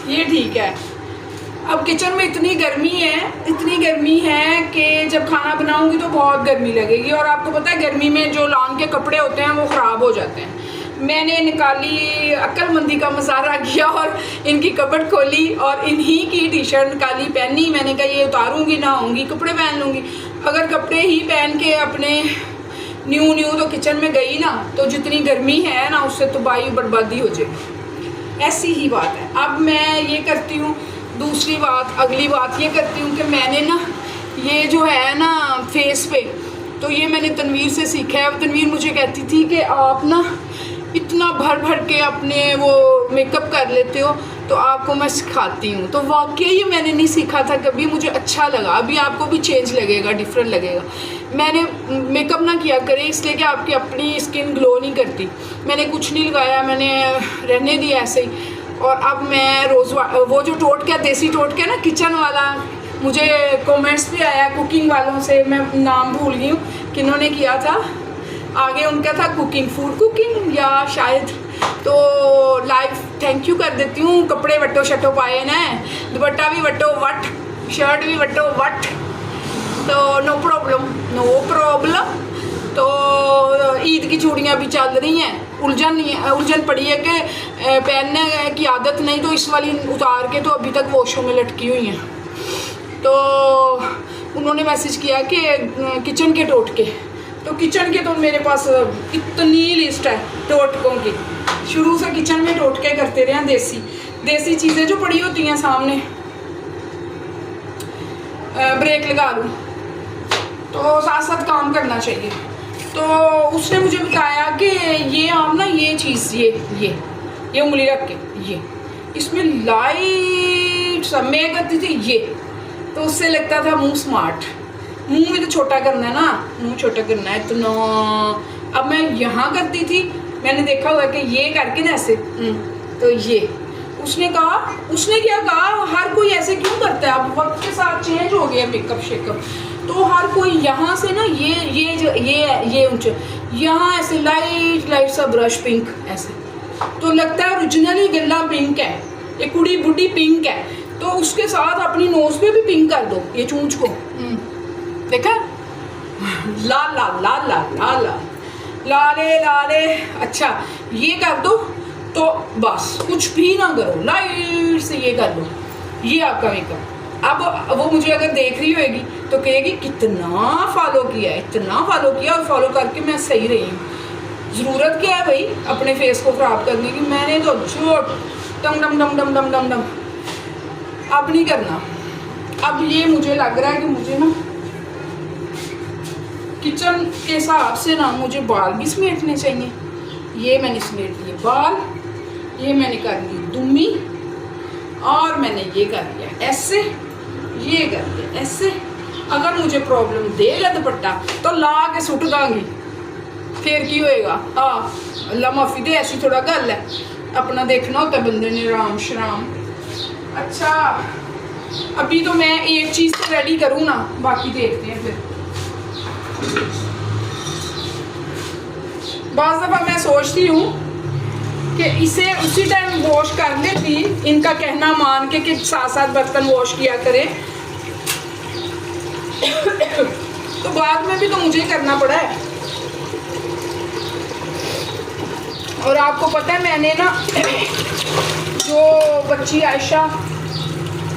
ये ठीक है। अब किचन में इतनी गर्मी है कि जब खाना बनाऊंगी तो बहुत गर्मी लगेगी, और आपको पता है गर्मी में जो लॉन के कपड़े होते हैं वो ख़राब हो जाते हैं। मैंने निकाली, अक्लमंदी का मुजाहरा किया और इनकी कपड़ खोली और इन्हीं की टी शर्ट निकाली, पहनी। मैंने कहा ये उतारूंगी ना आऊँगी, कपड़े पहन लूँगी। अगर कपड़े ही पहन के अपने न्यू तो किचन में गई ना, तो जितनी गर्मी है ना उससे तबाही बर्बादी हो जाएगी। ऐसी ही बात है। अब मैं ये करती हूँ, दूसरी बात, अगली बात ये करती हूँ कि मैंने ना ये जो है ना फेस पे, तो ये मैंने तनवीर से सीखा है। तनवीर मुझे कहती थी कि आप ना इतना भर के अपने वो मेकअप कर लेते हो, तो आपको मैं सिखाती हूँ। तो वाकई ये मैंने नहीं सीखा था कभी, मुझे अच्छा लगा। अभी आपको भी चेंज लगेगा, डिफरेंट लगेगा। मैंने मेकअप ना किया करें इसलिए कि आपकी अपनी स्किन ग्लो नहीं करती। मैंने कुछ नहीं लगाया, मैंने रहने दिया ऐसे ही। और अब मैं रोज़ वो जो टोटका, देसी टोटका ना किचन वाला, मुझे कमेंट्स भी आया कुकिंग वालों से, मैं नाम भूल गई हूँ किन्होंने किया था। आगे उनका था कुकिंग, फूड कुकिंग या शायद, तो लाइव थैंक यू कर देती हूँ। कपड़े वट्टो शट्टो पाए ना, दुपट्टा भी वट्टो वट, शर्ट भी वट्टो वट, तो नो प्रॉब्लम। तो ईद की चूड़ियाँ भी चल रही हैं। उलझन पड़ी है कि पहनने की आदत नहीं, तो इस वाली उतार के तो अभी तक वॉशों में लटकी हुई हैं। तो उन्होंने मैसेज किया कि किचन के टोटके, तो किचन के तो मेरे पास इतनी लिस्ट है टोटकों की। शुरू से किचन में टोटके करते रहे हैं, देसी चीज़ें जो पड़ी होती हैं सामने। ब्रेक लगा लूँ तो साथ साथ काम करना चाहिए। तो उसने मुझे बताया कि ये आप ना ये चीज़, ये उंगली रख के, ये इसमें लाइट सा, मैं करती थी ये, तो उससे लगता था मुंह स्मार्ट। मुंह में तो छोटा करना है ना, मुंह छोटा करना है इतना। अब मैं यहाँ करती थी, मैंने देखा हुआ कि ये करके ना ऐसे, तो ये उसने क्या कहा, हर कोई ऐसे क्यों करता है। अब वक्त के साथ चेंज हो गया मेकअप शेकअप, तो हर कोई यहाँ से ना ये ऊंचे, यहाँ ऐसे लाइट सा ब्रश पिंक ऐसे, तो लगता है ओरिजिनली गला पिंक है, एक कुड़ी बुढ़ी पिंक है। तो उसके साथ अपनी नोज पे भी पिंक कर दो, ये चूंच को, देखा, लाल लाल लाल लाल लाल लाले लाले। अच्छा ये कर दो, तो बस कुछ भी ना करो, लाइट से ये कर दो, ये आपका मेकअप। अब वो मुझे अगर देख रही होगी तो कहेगी कितना फॉलो किया, इतना फॉलो किया, और फॉलो करके मैं सही रही हूँ। ज़रूरत क्या है भाई अपने फेस को ख़राब करने की। मैंने तो छोट डम डम डम डम डम डम डम अब नहीं करना। अब ये मुझे लग रहा है कि मुझे ना किचन के हिसाब से ना मुझे बाल भी समेटने चाहिए। ये मैंने समेट लिए बाल, ये मैंने कर ली दुम्मी, और मैंने ये कर लिया ऐसे, ये कर दिया ऐसे। अगर मुझे प्रॉब्लम देगा दुपट्टा तो ला के सुट दांगी, फिर की होएगा। अल्लाह माफी दे, ऐसी थोड़ा गल है, अपना देखना होता है बंदे ने, राम श्राम। अच्छा अभी तो मैं एक चीज़ तो रेडी करूँ ना, बाकी देखते हैं फिर। बाज़ दफ़ा मैं सोचती हूँ कि इसे उसी टाइम वॉश कर लेती, इनका कहना मान के कि साथ साथ बर्तन वॉश किया करें, तो बाद में भी तो मुझे करना पड़ा है। और आपको पता है मैंने ना जो बच्ची आयशा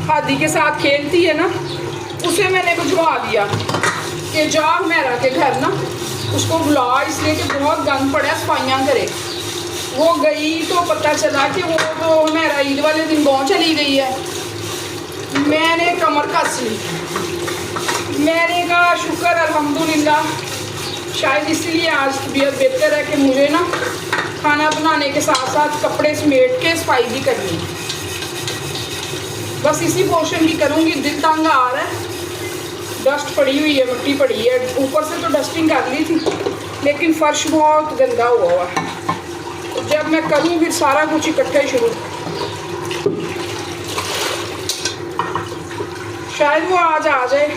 हादी के साथ खेलती है ना, उसे मैंने भिजवा दिया कि जा मेरा के घर ना उसको बुला, इसलिए कि बहुत गंद पड़ा, सफाइयाँ करे। वो गई तो पता चला कि वो तो मेरा ईद वाले दिन गाँव चली गई है। मैंने कमर कस ली, मैंने कहा शुक्र अल्हम्दुलिल्लाह, शायद इसलिए आज तबीयत बेहतर है कि मुझे ना खाना बनाने के साथ साथ कपड़े समेट के सफाई भी करनी है। बस इसी पोर्शन की करूँगी, दिल तंग आ रहा है, डस्ट पड़ी हुई है, मिट्टी पड़ी है। ऊपर से तो डस्टिंग कर ली थी, लेकिन फर्श बहुत गंदा हुआ है। तो जब मैं करूँ फिर सारा कुछ इकट्ठा ही शुरू, शायद वो आज आ जाए।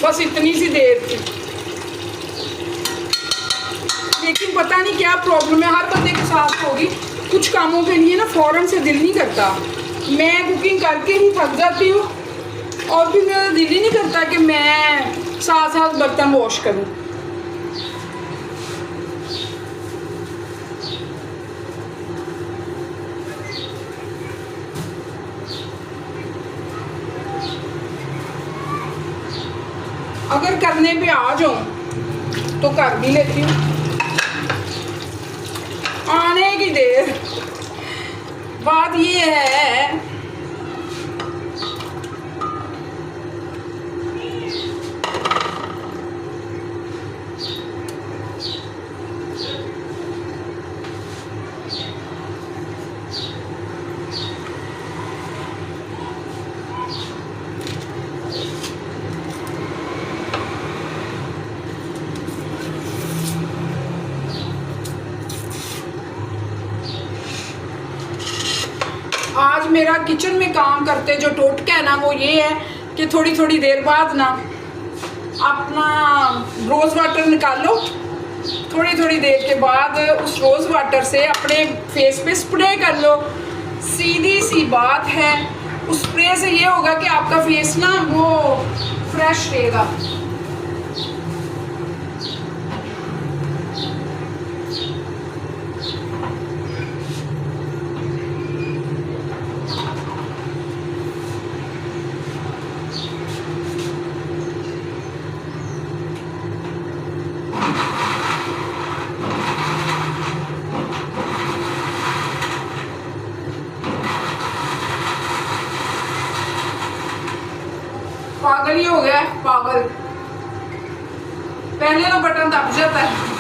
बस इतनी सी देर थी। पता नहीं क्या प्रॉब्लम है, हर बंदे के साथ होगी। कुछ कामों के लिए ना फ़ौरन से दिल नहीं करता। मैं कुकिंग करके ही थक जाती हूँ और फिर मेरा दिल ही नहीं करता कि मैं साथ साथ बर्तन वॉश करूँ। अगर करने पे आ जाऊं तो कर भी लेती हूँ, आने की देर। बात ये है आज मेरा किचन में काम करते जो टोटका है ना वो ये है कि थोड़ी थोड़ी देर बाद ना अपना रोज़ वाटर निकालो, थोड़ी थोड़ी देर के बाद उस रोज़ वाटर से अपने फेस पे स्प्रे कर लो। सीधी सी बात है, उस स्प्रे से ये होगा कि आपका फेस ना वो फ्रेश रहेगा। पागल ही हो गया है, पागल। पहले तो बटन दब जाता है।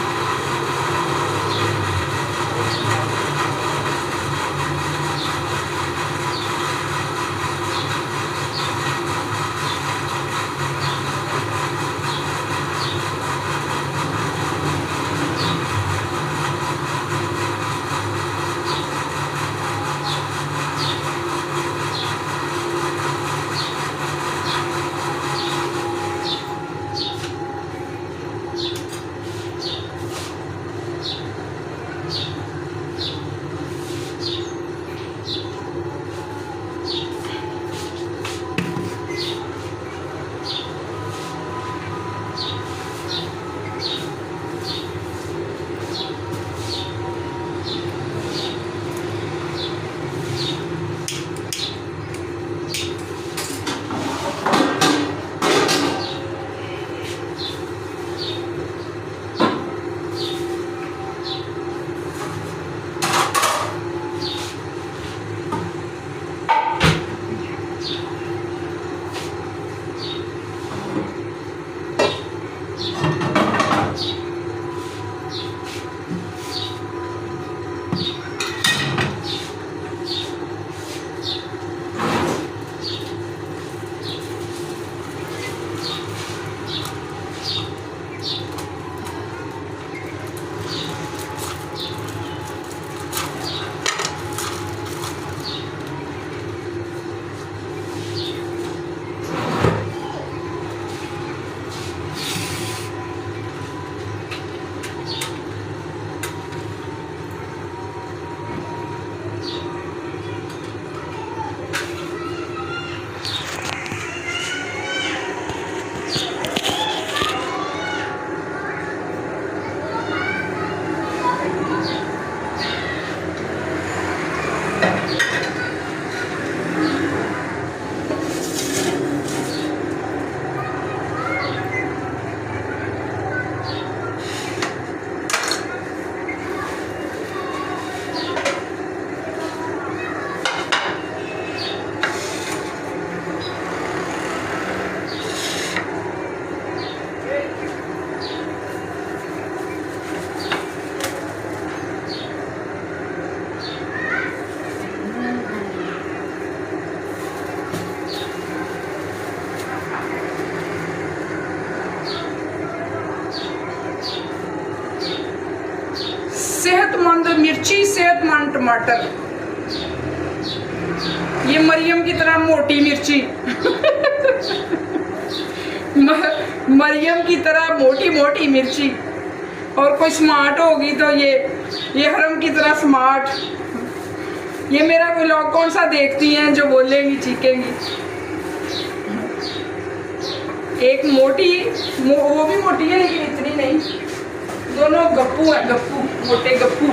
सेहतमंद मिर्ची, सेहतमंद टमाटर। ये मरियम की तरह मोटी मिर्ची मरियम की तरह मोटी मोटी मिर्ची। और कोई स्मार्ट होगी तो ये हरम की तरह स्मार्ट। ये मेरा व्लॉग कौन सा देखती हैं जो बोलेंगी चीखेंगी। एक मोटी, वो भी मोटी है लेकिन इतनी नहीं, दोनों गप्पू है, गप्पू, मोटे गप्पू।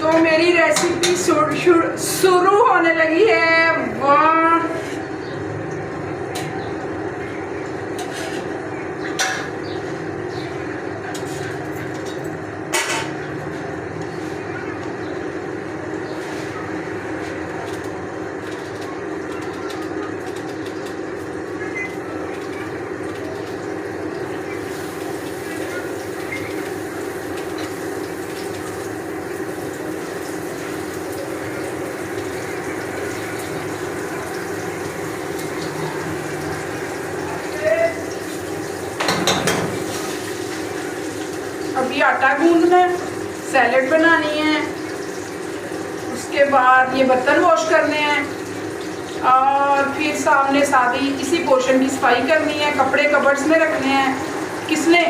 तो मेरी रेसिपी शुरू होने लगी है। वाह, अभी आटा गूंदना है, सैलेड बनानी है, उसके बाद ये बर्तन वॉश करने हैं और फिर सामने सादी इसी पोर्शन की सफाई करनी है, कपड़े कबर्ड्स में रखने हैं। किसने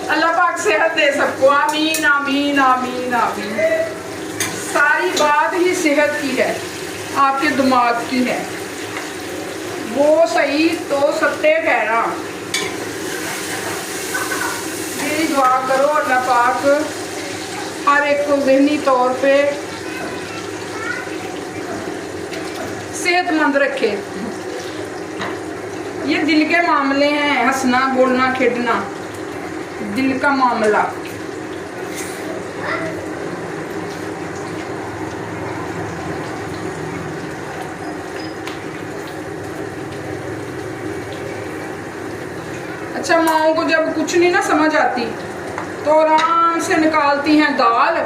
अल्लाह पाक सेहत दे सबको, आमीन आमीन आमीन आमीन। सारी बात ही सेहत की है, आपके दिमाग की है, वो सही तो सत्य कह रहा। मेरी दुआ करो अल्लाह पाक हर एक को ज़हनी तौर पे सेहतमंद रखे। ये दिल के मामले हैं, हंसना बोलना खेलना दिल का मामला। अच्छा, माओ को जब कुछ नहीं ना समझ आती तो आराम से निकालती हैं दाल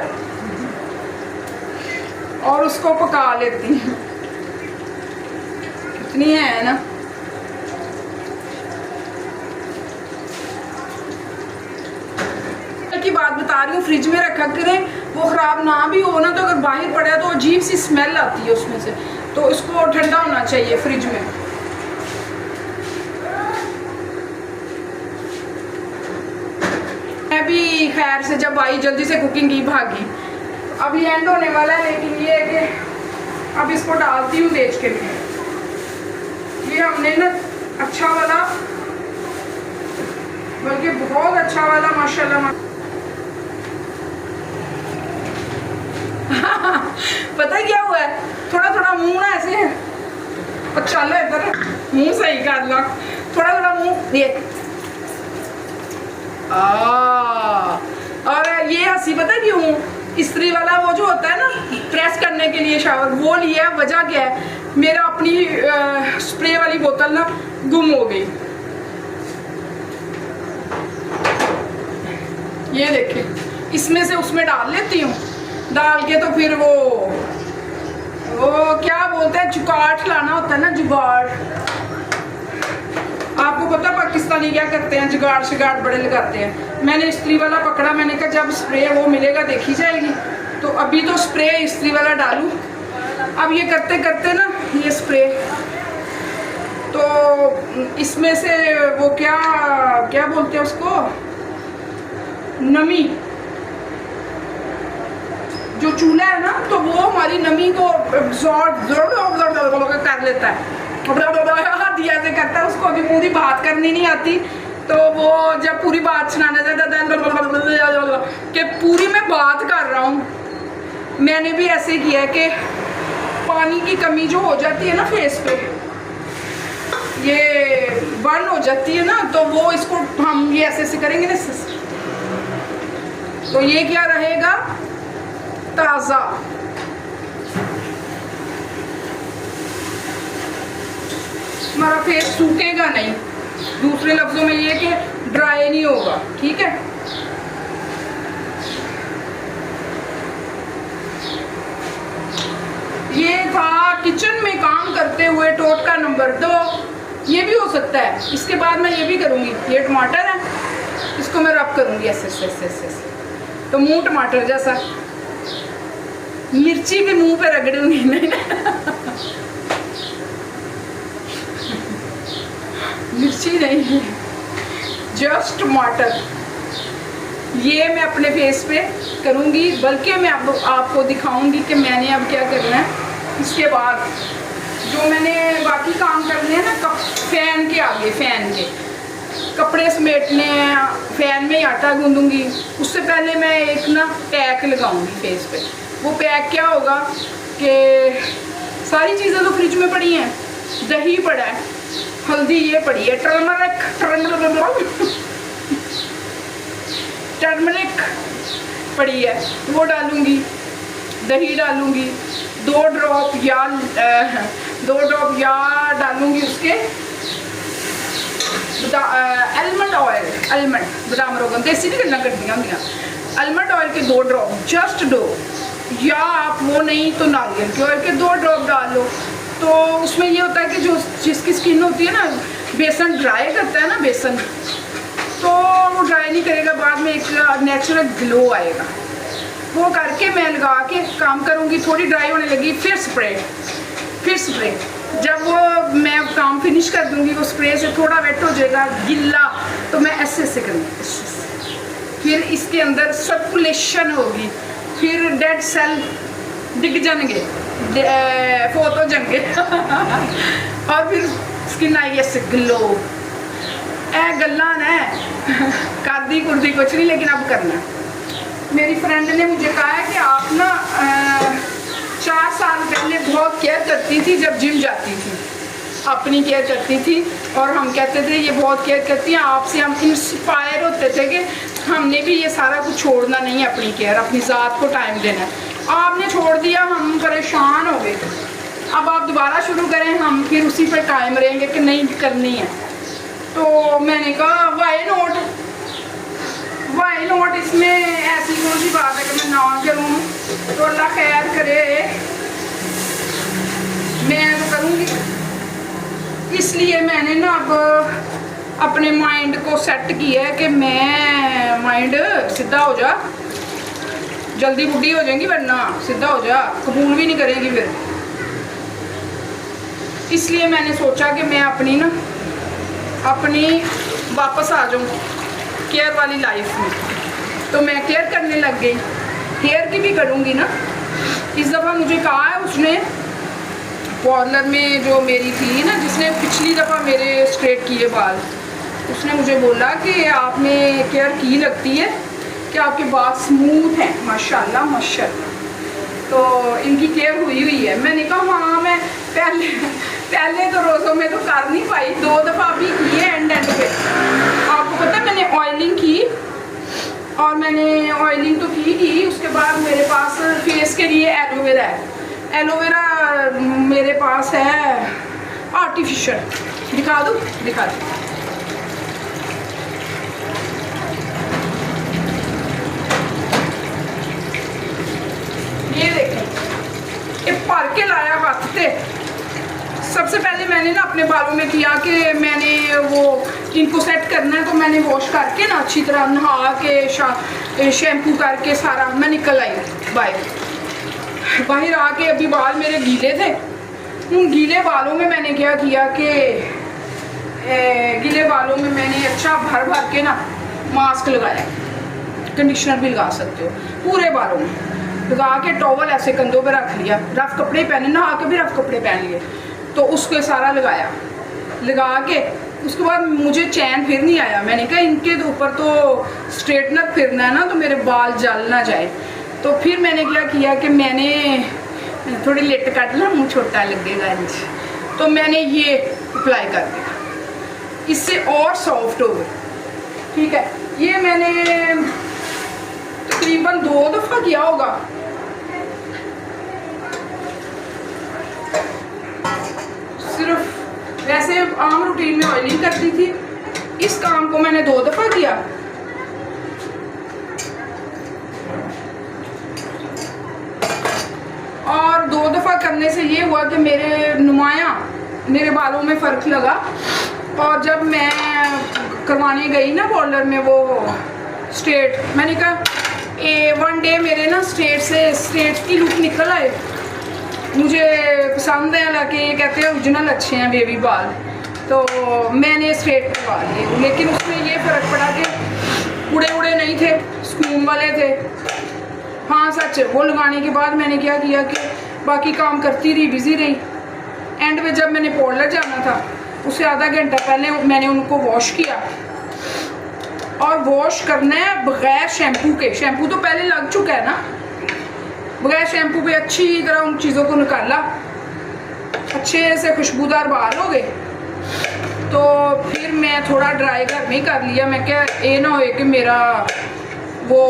और उसको पका लेती हैं। कितनी है ना। की बात बता रही हूँ, फ्रिज में रखा करें, वो खराब ना भी हो ना तो अगर बाहर पड़ा तो अजीब सी स्मेल आती है उसमें से, तो इसको ठंडा होना चाहिए फ्रिज में। मैं भी खैर से जब आई जल्दी से कुकिंग की भागी। अब ये एंड होने वाला है, लेकिन ये है कि अब इसको डालती हूँ देख के लिए। ये हमने ना अच्छा वाला, बल्कि बहुत अच्छा वाला माशाल्लाह पता क्या हुआ है, थोड़ा थोड़ा मुंह ना ऐसे अच्छा लो इधर, मुंह सही कर लो, थोड़ा थोड़ा मुंह ये। और ये हंसी पता क्यों, इस्त्री वाला वो जो होता है ना प्रेस करने के लिए शावर, वो लिया है। वजह क्या है, मेरा अपनी स्प्रे वाली बोतल ना गुम हो गई। ये देखें, इसमें से उसमें डाल लेती हूँ, डाल के तो फिर वो क्या बोलते हैं, जुगाड़ लाना होता है ना, जुगाड़। आपको पता पाकिस्तानी क्या करते हैं, जुगाड़ शिगाड़ बड़े लगाते हैं। मैंने इस्त्री वाला पकड़ा, मैंने कहा जब स्प्रे वो मिलेगा देखी जाएगी, तो अभी तो स्प्रे इस्त्री वाला डालूं। अब ये करते करते ना ये स्प्रे, तो इसमें से वो क्या बोलते हैं उसको, नमी, जो चूल्हा है ना, तो वो हमारी नमी को कर लेता है, दिया से करता है। उसको अभी पूरी बात करनी नहीं आती, तो वो जब पूरी बात सुनाने जाता है कि पूरी मैं बात कर रहा हूँ। मैंने भी ऐसे किया है कि पानी की कमी जो हो जाती है ना फेस पे, ये बर्न हो जाती है ना, तो वो इसको हम ये ऐसे करेंगे ना, तो ये क्या रहेगा, ताज़ा। हमारा फेस सूखेगा नहीं, दूसरे लफ्जों में ये कि ड्राई नहीं होगा, ठीक है। ये था किचन में काम करते हुए टोटका नंबर 2। ये भी हो सकता है, इसके बाद मैं ये भी करूँगी। ये टमाटर है, इसको मैं रब करूँगी ऐसे ऐसे ऐसे ऐसे। तो मुंह टमाटर जैसा, मिर्ची भी मुंह पे रगड़ूंगी नहीं मिर्ची नहीं, जस्ट टमाटर। ये मैं अपने फेस पे करूँगी, बल्कि मैं आपको दिखाऊंगी कि मैंने अब क्या करना है। इसके बाद जो मैंने बाकी काम करने हैं ना, फैन के आगे, फैन के कपड़े समेटने हैं, फैन में ही आटा गूंदूंगी। उससे पहले मैं एक ना पैक लगाऊंगी फेस पे। वो पैक क्या होगा कि सारी चीज़ें तो फ्रिज में पड़ी हैं, दही पड़ा है, हल्दी ये पड़ी है, टर्मरिक पड़ी है, वो डालूंगी, दही डालूंगी, 2 ड्रॉप या डालूंगी उसके आलमंड ऑयल, आलमंड बादाम रोगन देसी नहीं गल्ला करदियां होंदियां, आलमंड ऑयल के 2 ड्रॉप, जस्ट 2, या आप वो नहीं तो नारियल के ऑयल के 2 ड्रॉप डाल लो। तो उसमें ये होता है कि जो जिसकी स्किन होती है ना, बेसन ड्राई करता है ना बेसन, तो वो ड्राई नहीं करेगा, बाद में एक नेचुरल ग्लो आएगा। वो करके मैं लगा के काम करूँगी, थोड़ी ड्राई होने लगी फिर स्प्रे। जब वो मैं काम फिनिश कर दूँगी, वो स्प्रे से थोड़ा वेट हो जाएगा गिल्ला, तो मैं ऐसे करूँगी, फिर इसके अंदर सर्कुलेशन होगी, फिर डेड सेल डिग जाएंगे, फोत हो जाएंगे और फिर स्किन आई ऐसे ग्लो। ए गल्ला ने करदी कुर्दी कुछ नहीं, लेकिन अब करना। मेरी फ्रेंड ने मुझे कहा है कि आप ना 4 साल पहले बहुत केयर करती थी, जब जिम जाती थी अपनी केयर करती थी, और हम कहते थे ये बहुत केयर करती हैं, आपसे हम इंस्पायर होते थे कि हमने भी ये सारा कुछ छोड़ना नहीं है, अपनी केयर, अपनी ज़ात को टाइम देना है। आपने छोड़ दिया, हम परेशान हो गए। अब आप दोबारा शुरू करें, हम फिर उसी पर टाइम रहेंगे कि नहीं करनी है। तो मैंने कहा वाई नोट, इसमें ऐसी कौन सी बात है कि मैं ना करूँ, तो अल्लाह खैर करे, मैं तो करूँगी। इसलिए मैंने ना अब अपने माइंड को सेट किया है कि मैं माइंड सीधा हो जा, जल्दी बुढ़ी हो जाएंगी, वरना सीधा हो जा, कबूल भी नहीं करेगी फिर। इसलिए मैंने सोचा कि मैं अपनी वापस आ जाऊँ केयर वाली लाइफ में। तो मैं केयर करने लग गई, हेयर की भी करूँगी ना। इस दफ़ा मुझे कहा है उसने, पार्लर में जो मेरी थी ना, जिसने पिछली दफ़ा मेरे स्ट्रेट किए बाल, उसने मुझे बोला कि आपने केयर की लगती है कि आपके बाल स्मूथ हैं, माशाल्लाह माशाल्लाह। तो इनकी केयर हुई है। मैंने कहा हाँ, मैं पहले तो रोज़ों में तो कर नहीं पाई, 2 दफ़ा भी की है एंड पे। आपको पता है मैंने ऑयलिंग की, और मैंने ऑयलिंग तो की, उसके बाद मेरे पास फेस के लिए एलोवेरा है। एलोवेरा मेरे पास है आर्टिफिशियल, दिखा दूँ। ये देखें, ये भर के लाया हाथ से। सबसे पहले मैंने ना अपने बालों में किया कि मैंने वो इनको सेट करना है, तो मैंने वॉश करके ना अच्छी तरह नहा के शैम्पू करके सारा मैं निकल आई बाहर आके। अभी बाल मेरे गीले थे, उन गीले बालों में मैंने क्या किया कि गीले बालों में मैंने अच्छा भर के ना मास्क लगाया, कंडीशनर भी लगा सकते हो, पूरे बालों में लगा के टॉवल ऐसे कंधों पे रख लिया, रफ कपड़े पहने, नहा के भी रफ कपड़े पहन लिए, तो उसको सारा लगा के उसके बाद मुझे चैन फिर नहीं आया। मैंने कहा इनके ऊपर तो स्ट्रेटनर फिरना है ना, तो मेरे बाल जल ना जाए। तो फिर मैंने क्या किया कि मैंने थोड़ी लेट काट ला, मुँह छोटा लगेगा इंच, तो मैंने ये अप्लाई कर दिया, इससे और सॉफ्ट हो गए। ठीक है, ये मैंने तकरीबन 2 दफ़ा किया होगा। सिर्फ वैसे आम रूटीन में ऑयलिंग करती थी, इस काम को मैंने 2 दफ़ा किया। और 2 दफ़ा करने से ये हुआ कि मेरे बालों में फ़र्क लगा। और जब मैं करवाने गई ना पार्लर में वो स्ट्रेट, मैंने कहा वन डे मेरे ना स्ट्रेट की लुक निकल आए, मुझे पसंद है, हालांकि ये कहते हैं ओरिजिनल अच्छे हैं बेबी बाल, तो मैंने स्ट्रेट करवा लिए। लेकिन उसमें ये फ़र्क पड़ा कि उड़े उड़े नहीं थे, स्कून वाले थे। हाँ सच, वो लगाने के बाद मैंने क्या किया कि बाकी काम करती रही, बिज़ी रही। एंड में जब मैंने पार्लर जाना था उससे आधा घंटा पहले मैंने उनको वॉश किया, और वॉश करना है बग़ैर शैम्पू के। शैम्पू तो पहले लग चुका है ना, बग़ैर शैम्पू पे अच्छी तरह उन चीज़ों को निकाला, अच्छे से खुशबूदार बाल हो गए। तो फिर मैं थोड़ा ड्राई घर में कर लिया। मैं क्या, ये ना हो कि मेरा वो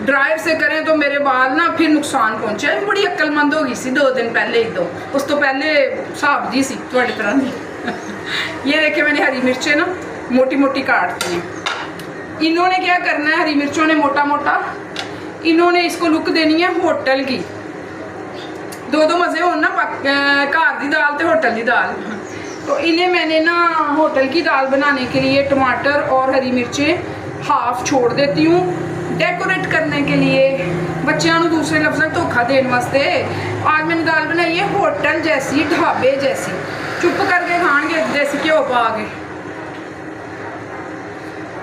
ड्रायर से करें तो मेरे बाल ना फिर नुकसान पहुँचे। बड़ी अक्लमंद हो गई सी 2 दिन पहले, एक दो उस तो पहले हिसाब दी सी थोड़ी तरह की। ये देखे मैंने हरी मिर्चें ना मोटी मोटी काट दी। इन्होंने क्या करना है, हरी मिर्चों ने मोटा मोटा, इन्होंने इसको लुक देनी है होटल की। दो मज़े हो ना, घर की दाल तो होटल की दाल। तो इन्हें मैंने ना होटल की दाल बनाने के लिए टमाटर और हरी मिर्चें हाफ छोड़ देती हूँ, डेकोरेट करने के लिए, बच्चों को दूसरे लफ्ज़ धोखा देने वास्ते। आज मैंने दाल बनाई है होटल जैसी, ढाबे जैसी, चुप करके खाएंगे देसी घ्यो पा के।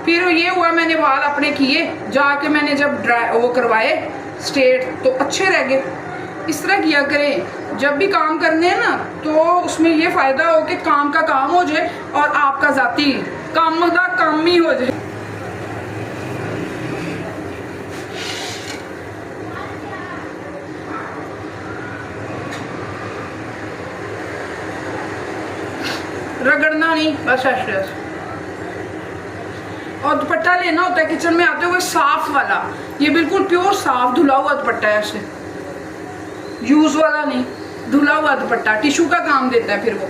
फिर ये हुआ, मैंने बाल अपने किए, जाके मैंने जब ड्राई वो करवाए स्ट्रेट तो अच्छे रह गए। इस तरह किया करें जब भी काम करने हैं ना, तो उसमें ये फ़ायदा हो कि काम का काम हो जाए और आपका ज़ाती काम का काम ही हो जाए। रगड़ना नहीं, बस ऐसे। और दुपट्टा लेना होता है किचन में आते हुए साफ वाला, ये बिल्कुल प्योर साफ धुला हुआ दुपट्टा है, ऐसे यूज वाला नहीं, धुला हुआ दुपट्टा टिश्यू का काम देता है फिर वो।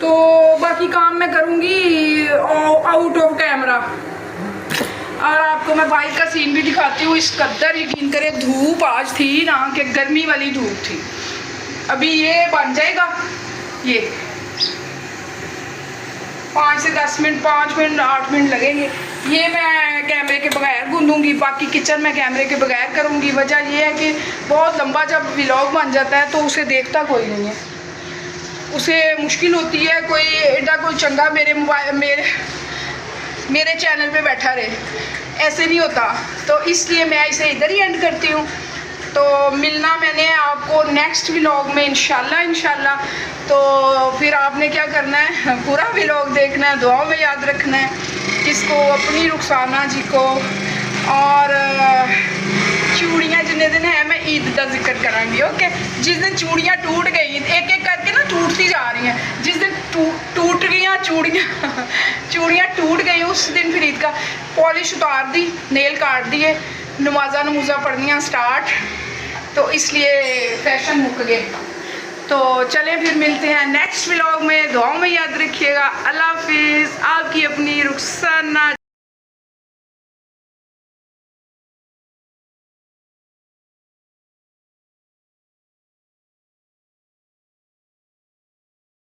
तो बाकी काम मैं करूँगी आउट ऑफ कैमरा, और आपको मैं बाइक का सीन भी दिखाती हूँ। इस कदर यकीन करें धूप आज थी ना कि गर्मी वाली धूप थी। अभी ये बन जाएगा, ये 5 से 10 मिनट, 5 मिनट 8 मिनट लगेंगे। ये मैं कैमरे के बगैर गूंदूंगी, बाकी किचन में कैमरे के बगैर करूँगी। वजह ये है कि बहुत लंबा जब व्लॉग बन जाता है तो उसे देखता कोई नहीं है, उसे मुश्किल होती है कोई एडा कोई चंगा मेरे चैनल पे बैठा रहे, ऐसे नहीं होता। तो इसलिए मैं इसे इधर ही एंड करती हूँ। तो मिलना मैंने आपको नेक्स्ट व्लॉग में इंशाल्लाह। तो फिर आपने क्या करना है, पूरा व्लॉग देखना है, दुआओं में याद रखना है इसको, अपनी रुखसाना जी को। और चूड़ियाँ जितने दिन है मैं ईद का जिक्र करांगी, ओके। जिस दिन चूड़ियाँ टूट गई, एक एक करके ना टूटती जा रही हैं, जिस दिन टूट गई चूड़ियाँ टूट गई, उस दिन फिर ईद का पॉलिश उतार दी, नेल काट दिए, नमाजा पढ़नियाँ स्टार्ट, तो इसलिए फैशन मुक गए। तो चलें फिर मिलते हैं नेक्स्ट व्लॉग में, दुआओं में याद रखिएगा। अल्लाह हाफिज़। आपकी अपनी रुखसाना।